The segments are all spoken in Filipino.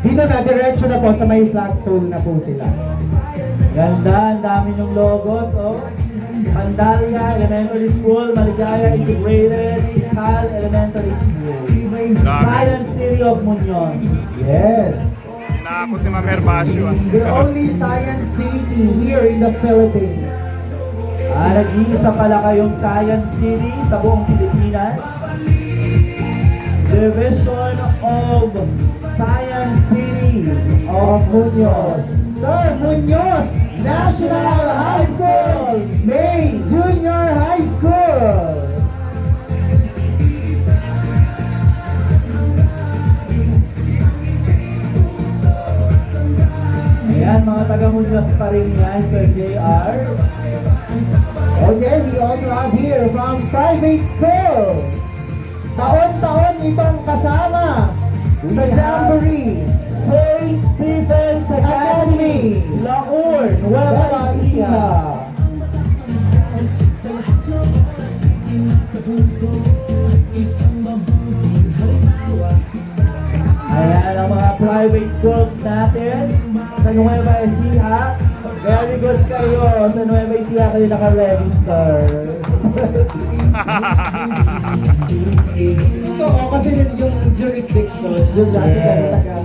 Dito na, diretso na po sa may flagpole na po sila. Ganda, ang dami ng logos, oh. Pandalia Elementary School, Maligaya Integrated, Cal Elementary School. Science City of Muñoz. Yes. Nakakot ni Ma'am Herbacio. The only science city here in the Philippines. Nag-iisa pala kayong Science City sa buong Pilipinas. Division of Science City of Muñoz. Sir, Muñoz National High School, May Junior High School. Ayan, mga taga-Muñoz pa rin yan, Sir JR. Okay, we also have here from private school. Taon-taon itong kasama sa Jamboree. St. Stephen's Academy, Laur, Nueva Ecija. Ayan ang mga private schools natin sa Nueva Ecija. Very good kayo sa Nueva Ecija, kayo naka-register. Oo, kasi yung jurisdiction, yung dati taga.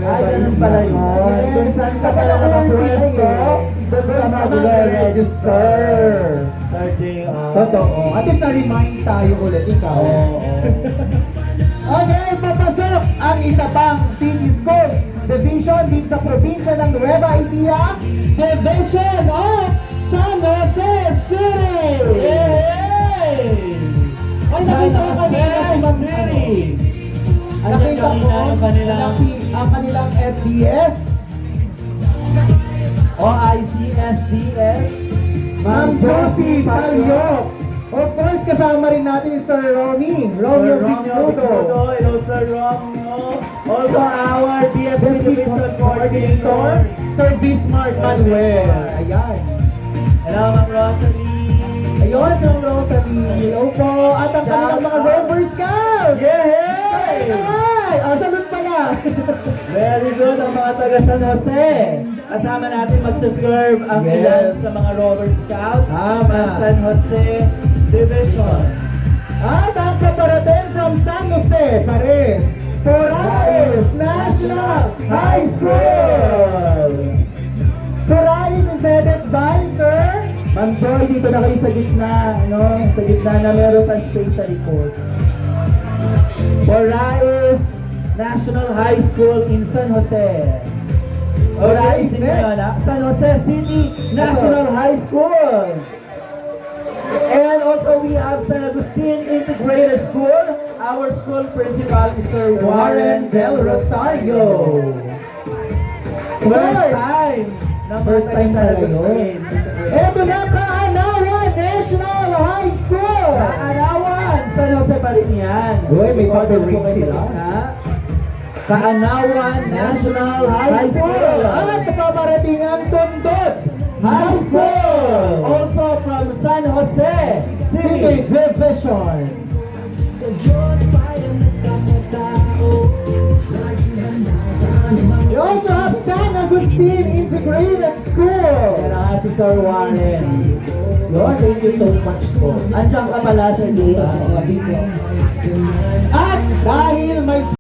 Ganun pala yun. Kung saan ka pala nakapwesto, doon ka mag-register. Sir JR. Totoo. At least na-remind tayo ulit, ikaw. Okay, papasok ang isa pang city schools division dito sa probinsya ng Nueva Ecija, Division of San Jose City! Yay! Ay, nakita ko kanina si Ma'am City! Nakita ko ang kanilang SDS. OICSDS. Ma'am Josie Talyok. Of course, kasama rin natin si Sir Romeo Vignudo. Hello, Sir Romeo. Also, our DSP Division Coordinator, Sir Bismarck Manuel. Ayan. Hello, Ma'am Rosalie. Ayun, Ma'am Rosalie. Hello po. At ang kanilang mga Rover Scouts. Yay! Ay, salud pala. Very good ang mga taga San Jose. Kasama natin magsaserve ang Yes. ilan sa mga Rover Scouts Tama. ng San Jose Division. At ang kaparating from San Jose pa rin, Torales National High School. Torales is headed by Sir Ma'am Joy, dito na kayo sa gitna, no? Sa gitna na meron pang space sa likod. Borais National High School in San Jose. Borais din next. yun, ha? San Jose City National High School. And also we have San Agustin Integrated School. Our school principal is Sir Warren Del Rosario. First time na First time San talaga Agustin. Eto na, Kaanawan National High School. Kaanawan, San Jose pa rin yan. Uy, may Ikaw photo din po ring kayo sila. na. Kaanawan National High School. At paparating ang Tundot High School. Also from San Jose City City. Division. You also have San Agustin Integrated School. Yan ang si Sir Warren. Lord, thank you so much po. Andiyan ka pala, Sir Jay. At dahil may